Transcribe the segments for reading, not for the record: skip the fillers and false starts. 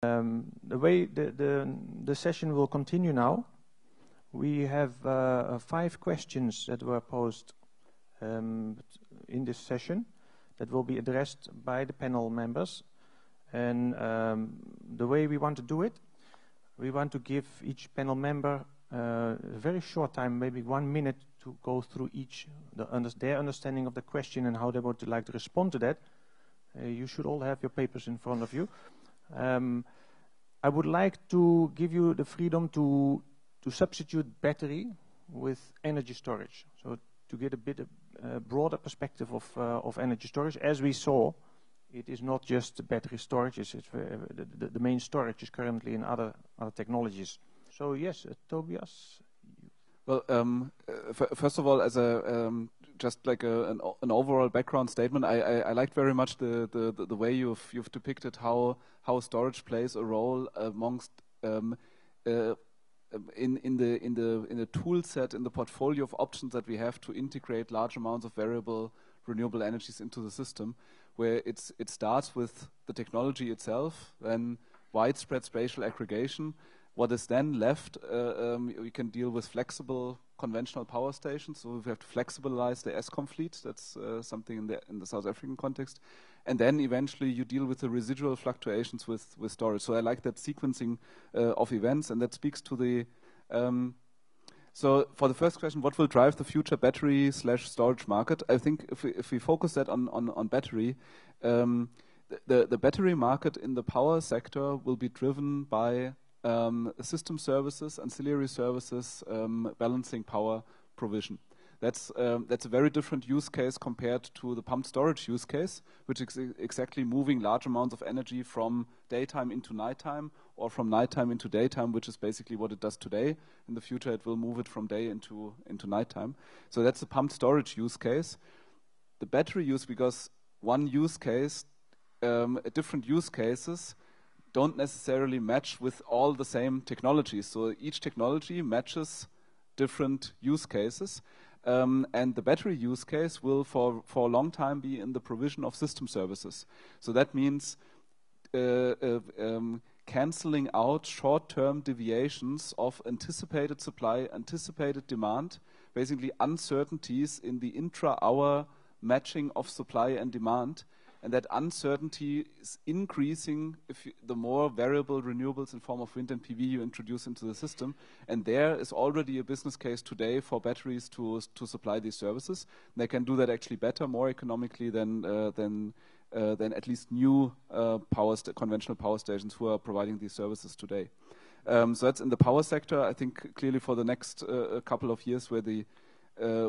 The way the session will continue now, we have 5 questions that were posed in this session that will be addressed by the panel members. And the way we want to do it, we want to give each panel member a very short time, maybe 1 minute, to go through their understanding of the question and how they would like to respond to that. You should all have your papers in front of you. I would like to give you the freedom to substitute battery with energy storage. So to get a bit broader perspective of energy storage. As we saw, it is not just battery storage. The main storage is currently in other technologies. So yes, Tobias. Well, first of all, as just like an overall background statement, I liked very much the way you've depicted how storage plays a role amongst in the tool set, in the portfolio of options that we have to integrate large amounts of variable renewable energies into the system, where it starts with the technology itself, then widespread spatial aggregation. What is then left, we can deal with flexible conventional power stations. So we have to flexibilize the ESCOM fleet. That's something in the South African context. And then eventually you deal with the residual fluctuations with storage. So I like that sequencing of events, and that speaks to the... So for the first question, what will drive the future battery/storage market? I think if we focus that on battery, the battery market in the power sector will be driven by system services, ancillary services, balancing power provision. That's a very different use case compared to the pumped storage use case, which is exactly moving large amounts of energy from daytime into nighttime, or from nighttime into daytime, which is basically what it does today. In the future, it will move it from day into nighttime. So that's the pumped storage use case. The battery use, because one use case, different use cases don't necessarily match with all the same technologies. So each technology matches different use cases. And the battery use case will for a long time be in the provision of system services. So that means canceling out short-term deviations of anticipated supply, anticipated demand, basically uncertainties in the intra-hour matching of supply and demand. And that uncertainty is increasing the more variable renewables in form of wind and PV you introduce into the system. And there is already a business case today for batteries to supply these services. And they can do that actually better, more economically than at least new conventional power stations who are providing these services today. So that's in the power sector. I think clearly for the next couple of years where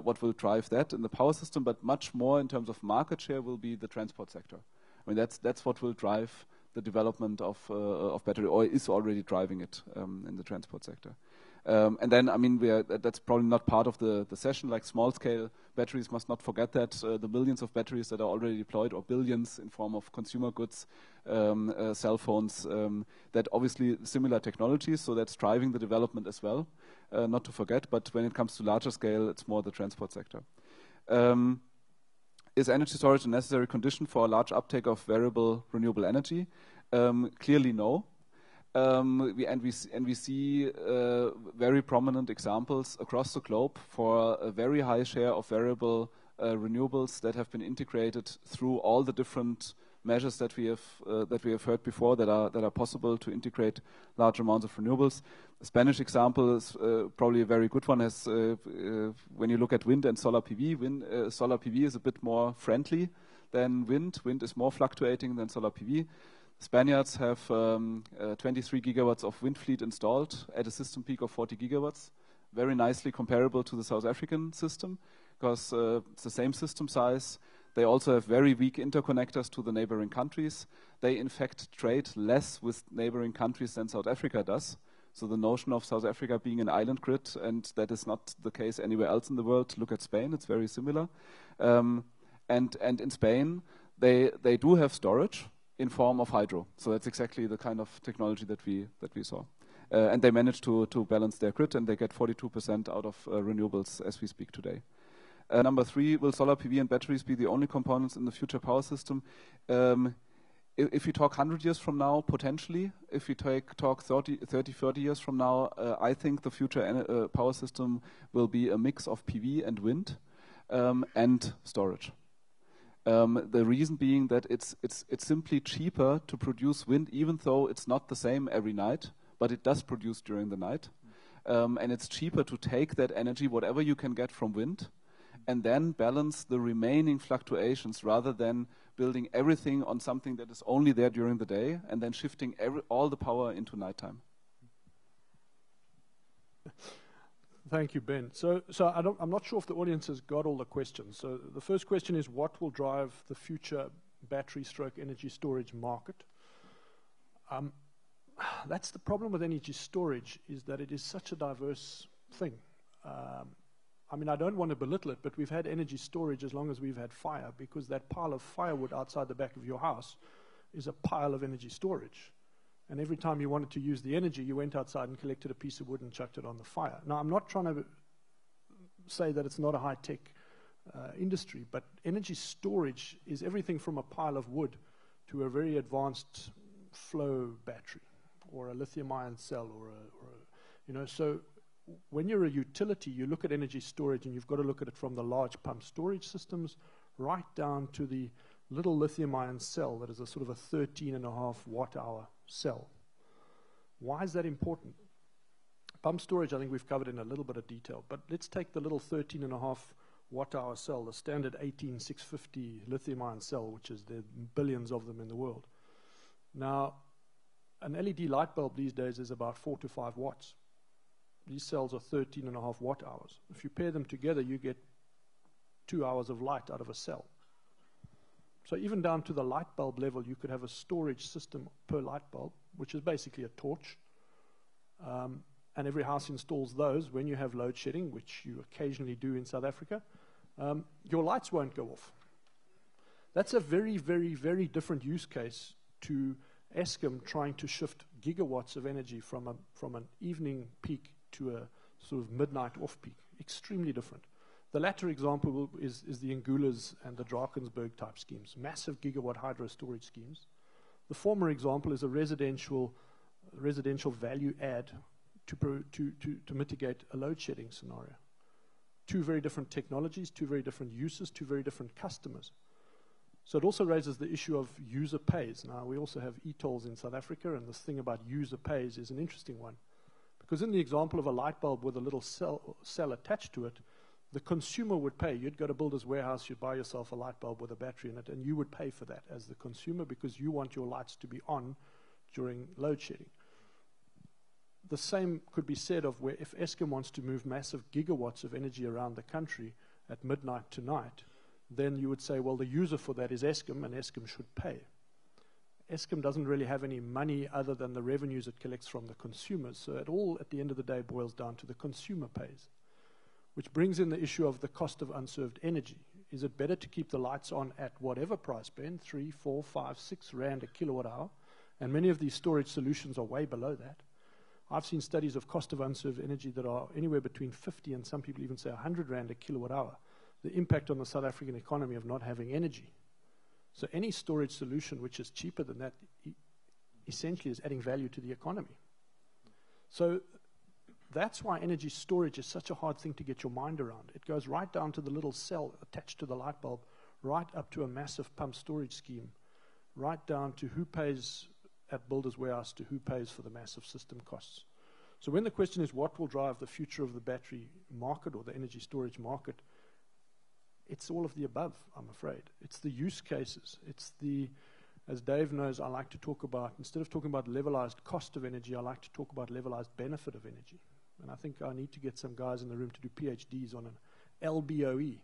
what will drive that in the power system, but much more in terms of market share will be the transport sector. I mean, that's what will drive the development of battery, or is already driving it in the transport sector. And then, I mean, that's probably not part of the session, like small-scale batteries, must not forget that. The millions of batteries that are already deployed, or billions in form of consumer goods, cell phones, that obviously similar technologies, so that's driving the development as well, not to forget. But when it comes to larger scale, it's more the transport sector. Is energy storage a necessary condition for a large uptake of variable renewable energy? Clearly no. We see very prominent examples across the globe for a very high share of variable renewables that have been integrated through all the different measures that we have heard before that are possible to integrate large amounts of renewables. The Spanish example is probably a very good one. As when you look at wind and solar PV, solar PV is a bit more friendly than wind. Wind is more fluctuating than solar PV. Spaniards have 23 gigawatts of wind fleet installed at a system peak of 40 gigawatts, very nicely comparable to the South African system, because it's the same system size. They also have very weak interconnectors to the neighboring countries. They, in fact, trade less with neighboring countries than South Africa does. So the notion of South Africa being an island grid, and that is not the case anywhere else in the world. Look at Spain, it's very similar. And in Spain, they do have storage in form of hydro. So that's exactly the kind of technology that we saw. And they managed to balance their grid, and they get 42% out of renewables as we speak today. Number 3, will solar PV and batteries be the only components in the future power system? if you talk 100 years from now, potentially, if you talk 30, 40 years from now, I think the future power system will be a mix of PV and wind and storage. The reason being that it's simply cheaper to produce wind, even though it's not the same every night, but it does produce during the night. And it's cheaper to take that energy, whatever you can get from wind, and then balance the remaining fluctuations rather than building everything on something that is only there during the day and then shifting all the power into nighttime. Thank you, Ben. So I'm not sure if the audience has got all the questions. So the first question is, what will drive the future battery/energy storage market? That's the problem with energy storage, is that it is such a diverse thing. I mean, I don't want to belittle it, but we've had energy storage as long as we've had fire, because that pile of firewood outside the back of your house is a pile of energy storage. And every time you wanted to use the energy, you went outside and collected a piece of wood and chucked it on the fire. Now, I'm not trying to say that it's not a high-tech industry, but energy storage is everything from a pile of wood to a very advanced flow battery or a lithium-ion cell you know, so when you're a utility, you look at energy storage and you've got to look at it from the large pump storage systems right down to the little lithium-ion cell that is a sort of a 13.5 watt-hour cell. Why is that important? Pump storage, I think we've covered in a little bit of detail, but let's take the little 13.5 watt-hour cell, the standard 18650 lithium-ion cell, which is there are billions of them in the world. Now, an LED light bulb these days is about 4 to 5 watts. These cells are 13.5 watt hours. If you pair them together, you get 2 hours of light out of a cell. So even down to the light bulb level, you could have a storage system per light bulb, which is basically a torch. And every house installs those. When you have load shedding, which you occasionally do in South Africa, your lights won't go off. That's a very, very, very different use case to Eskom trying to shift gigawatts of energy from an evening peak to a sort of midnight off-peak. Extremely different. The latter example is the Ngulas and the Drakensberg type schemes, massive gigawatt hydro storage schemes. The former example is a residential value add to mitigate a load shedding scenario. Two very different technologies, two very different uses, two very different customers. So it also raises the issue of user pays. Now, we also have e-tolls in South Africa, and this thing about user pays is an interesting one. Because in the example of a light bulb with a little cell attached to it, the consumer would pay. You'd go to Builder's Warehouse, you'd buy yourself a light bulb with a battery in it, and you would pay for that as the consumer because you want your lights to be on during load shedding. The same could be said of where if Eskom wants to move massive gigawatts of energy around the country at midnight to night, then you would say, well, the user for that is Eskom, and Eskom should pay. Eskom doesn't really have any money other than the revenues it collects from the consumers, so it all, at the end of the day, boils down to the consumer pays, which brings in the issue of the cost of unserved energy. Is it better to keep the lights on at whatever price, Ben, 3, 4, 5, 6 rand a kilowatt hour? And many of these storage solutions are way below that. I've seen studies of cost of unserved energy that are anywhere between 50 and some people even say 100 rand a kilowatt hour. The impact on the South African economy of not having energy. So any storage solution which is cheaper than that essentially is adding value to the economy. So that's why energy storage is such a hard thing to get your mind around. It goes right down to the little cell attached to the light bulb, right up to a massive pump storage scheme, right down to who pays at Builder's Warehouse to who pays for the massive system costs. So when the question is what will drive the future of the battery market or the energy storage market, it's all of the above, I'm afraid. It's the use cases. It's the, as Dave knows, I like to talk about, instead of talking about levelized cost of energy, I like to talk about levelized benefit of energy. And I think I need to get some guys in the room to do PhDs on an LBOE.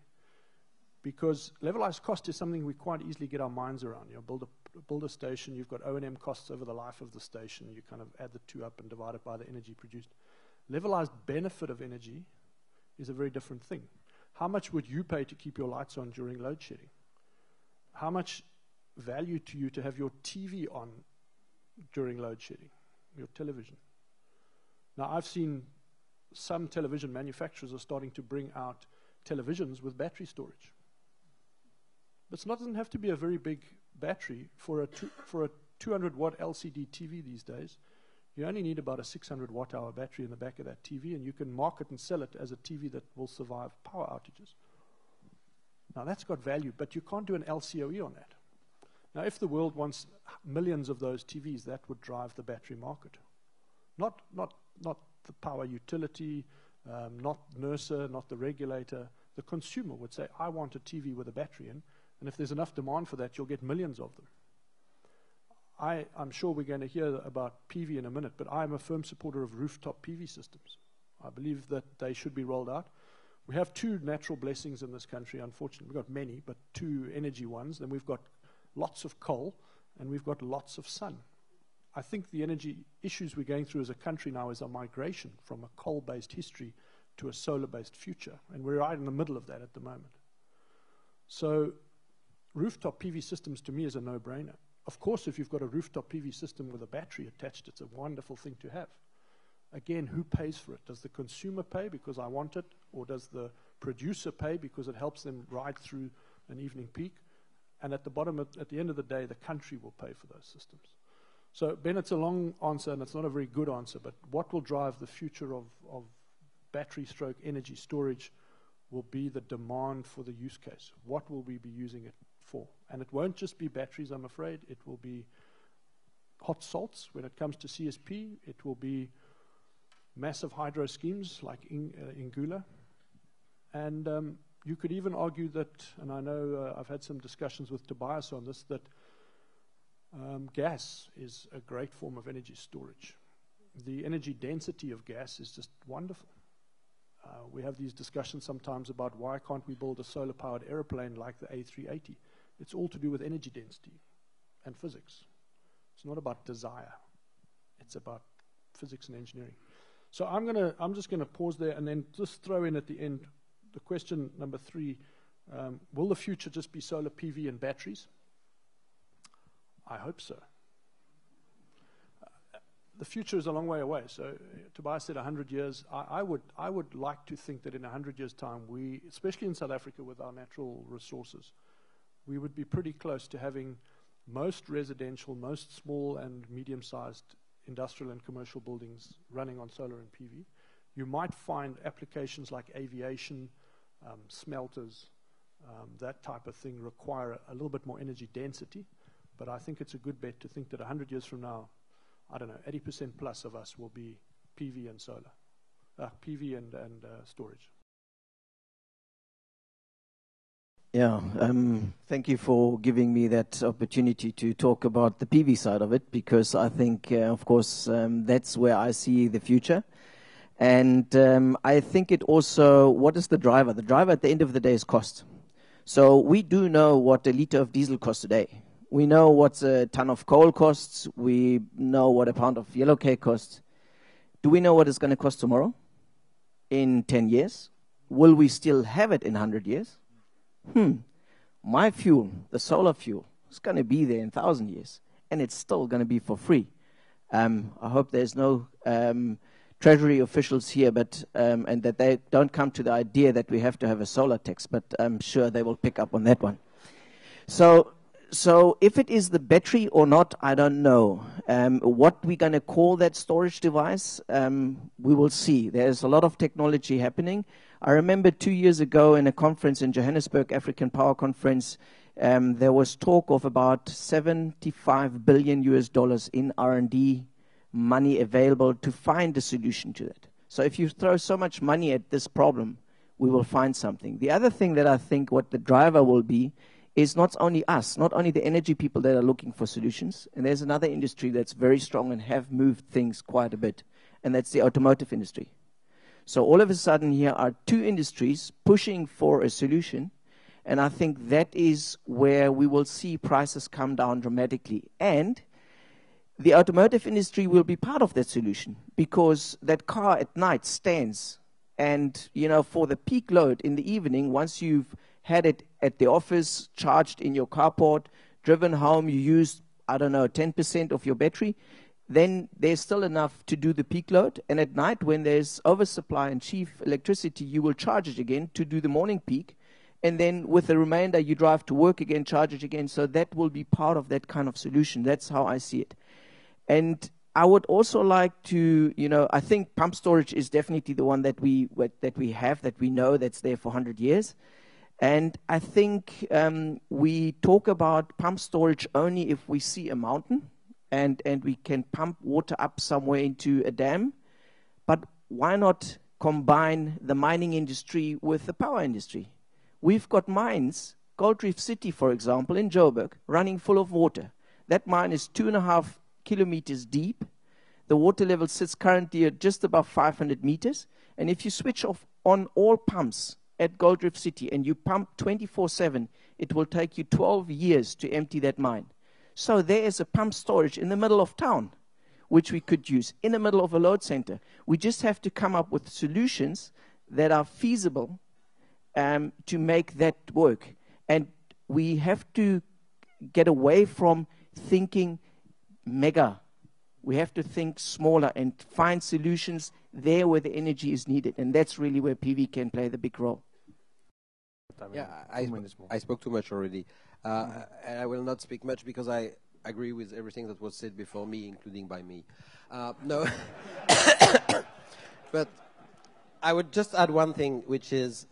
Because levelized cost is something we quite easily get our minds around. You know, build a station, you've got O&M costs over the life of the station, you kind of add the two up and divide it by the energy produced. Levelized benefit of energy is a very different thing. How much would you pay to keep your lights on during load shedding? How much value to you to have your TV on during load shedding, your television? Now, I've seen some television manufacturers are starting to bring out televisions with battery storage. But it doesn't have to be a very big battery for a 200 watt LCD TV these days, you only need about a 600 watt hour battery in the back of that TV, and you can market and sell it as a TV that will survive power outages. Now that's got value, but you can't do an LCOE on that. Now if the world wants millions of those TVs, that would drive the battery market. Not the power utility, not NERSA, not the regulator. The consumer would say, I want a TV with a battery in, and if there's enough demand for that, you'll get millions of them. I'm sure we're going to hear about PV in a minute, but I'm a firm supporter of rooftop PV systems. I believe that they should be rolled out. We have two natural blessings in this country, unfortunately. We've got many, but two energy ones. Then we've got lots of coal, and we've got lots of sun. I think the energy issues we're going through as a country now is a migration from a coal-based history to a solar-based future, and we're right in the middle of that at the moment. So rooftop PV systems to me is a no-brainer. Of course, if you've got a rooftop PV system with a battery attached, it's a wonderful thing to have. Again, who pays for it? Does the consumer pay because I want it, or does the producer pay because it helps them ride through an evening peak? And at the bottom, at the end of the day, the country will pay for those systems. So, Ben, it's a long answer, and it's not a very good answer, but what will drive the future of battery stroke energy storage will be the demand for the use case. What will we be using it for? And it won't just be batteries, I'm afraid. It will be hot salts when it comes to CSP. It will be massive hydro schemes like Ingula. And you could even argue that, and I know I've had some discussions with Tobias on this, that gas is a great form of energy storage. The energy density of gas is just wonderful. We have these discussions sometimes about why can't we build a solar-powered airplane like the A380. It's all to do with energy density and physics. It's not about desire. It's about physics and engineering. So I'm just gonna pause there and then just throw in at the end the question number 3. Will the future just be solar PV and batteries? I hope so. The future is a long way away. So Tobias said 100 years. I would like to think that in 100 years' time, we, especially in South Africa with our natural resources, we would be pretty close to having most residential, most small and medium-sized industrial and commercial buildings running on solar and PV. You might find applications like aviation, smelters, that type of thing require a little bit more energy density. But I think it's a good bet to think that 100 years from now, I don't know, 80% plus of us will be PV and solar, PV and storage. Yeah, thank you for giving me that opportunity to talk about the PV side of it, because I think, of course, that's where I see the future. And I think it also, what is the driver? The driver at the end of the day is cost. So we do know what a liter of diesel costs today. We know what a ton of coal costs. We know what a pound of yellow cake costs. Do we know what it's going to cost tomorrow? In 10 years? Will we still have it in 100 years? My fuel, the solar fuel, is going to be there in 1,000 years, and it's still going to be for free. I hope there's no treasury officials here, but and that they don't come to the idea that we have to have a solar tax, but I'm sure they will pick up on that one. So if it is the battery or not, I don't know. What we're going to call that storage device, we will see. There's a lot of technology happening. I remember 2 years ago in a conference in Johannesburg, African Power Conference, there was talk of about $75 billion in R&D money available to find a solution to that. So if you throw so much money at this problem, we will find something. The other thing that I think what the driver will be is not only us, not only the energy people that are looking for solutions, and there's another industry that's very strong and have moved things quite a bit, and that's the automotive industry. So all of a sudden here are two industries pushing for a solution, and I think that is where we will see prices come down dramatically. And the automotive industry will be part of that solution, because that car at night stands, and you know, for the peak load in the evening, once you've had it at the office, charged in your carport, driven home, you used, I don't know, 10% of your battery, then there's still enough to do the peak load. And at night, when there's oversupply and cheap electricity, you will charge it again to do the morning peak. and then with the remainder you drive to work again, charge it again. So that will be part of that kind of solution. That's how I see it. And I would also like to, I think pump storage is definitely the one that we have, that we know that's there for 100 years. And I think we talk about pump storage only if we see a mountain and we can pump water up somewhere into a dam. But why not combine the mining industry with the power industry? We've got mines, Gold Reef City, for example, in Joburg, running full of water. That mine is 2.5 kilometers deep. The water level sits currently at just above 500 meters. And if you switch on all pumps at Gold Reef City and you pump 24/7, it will take you 12 years to empty that mine. So there is a pump storage in the middle of town, which we could use in the middle of a load center. We just have to come up with solutions that are feasible to make that work. And we have to get away from thinking mega. We have to think smaller and find solutions there where the energy is needed. And that's really where PV can play the big role. Yeah, I spoke too much already. And I will not speak much because I agree with everything that was said before me, including by me. No. But I would just add one thing, which is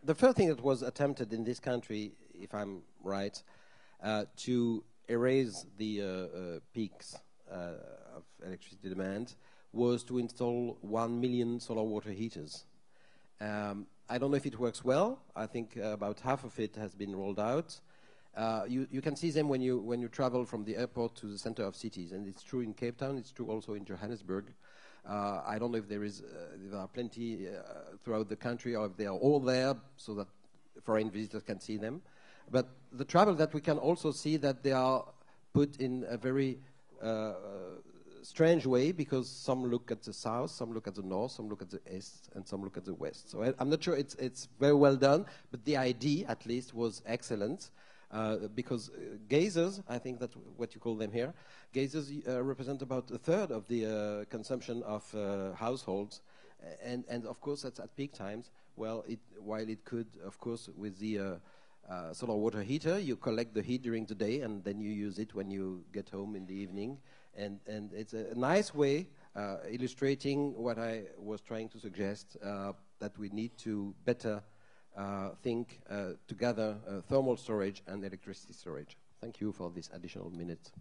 the first thing that was attempted in this country, if I'm right, to erase the peaks of electricity demand was to install 1 million solar water heaters. I don't know if it works well. I think about half of it has been rolled out. You can see them when you travel from the airport to the center of cities, and it's true in Cape Town. It's true also in Johannesburg. I don't know if there are plenty throughout the country, or if they are all there so that foreign visitors can see them. But the trouble that we can also see that they are put in a very strange way, because some look at the south, some look at the north, some look at the east, and some look at the west. So I'm not sure it's very well done, but the idea at least was excellent. Because geysers, I think that's what you call them here, geysers represent about a third of the consumption of households, and of course that's at peak times. Well, while it could, of course, with the solar water heater, you collect the heat during the day and then you use it when you get home in the evening, and it's a nice way illustrating what I was trying to suggest, that we need to better think together thermal storage and electricity storage. Thank you for this additional minute.